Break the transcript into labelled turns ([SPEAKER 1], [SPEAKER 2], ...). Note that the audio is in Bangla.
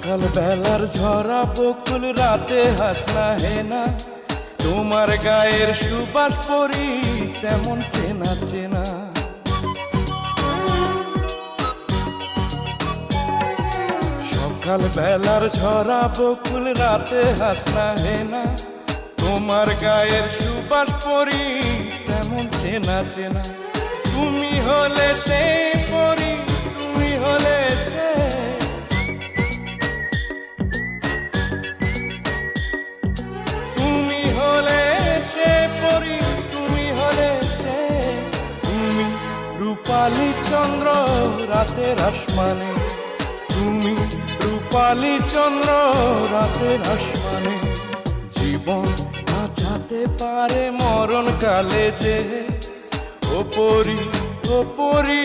[SPEAKER 1] সকাল বেলার ঝরা বকুল রাতে হাসনা হেনা, তোমার গায়ের সুবাস পরি তেমন চেনা চেনা। সকাল বেলার ঝরা বকুল রাতে হাসনা হেনা, তোমার গায়ের সুবাস পরি তেমন চেনা চেনা। তুমি হলে সে পরি, তুমি হলে সে, তুমি হলে সে পরি, তুমি হলে সে। তুমি রূপালী চন্দ্র রাতের আসমানে, তুমি রূপালী চন্দ্র রাতের আসমানে। জীবন বাঁচাতে পারে মরণ কালে যে, ও পরি, ও পরি।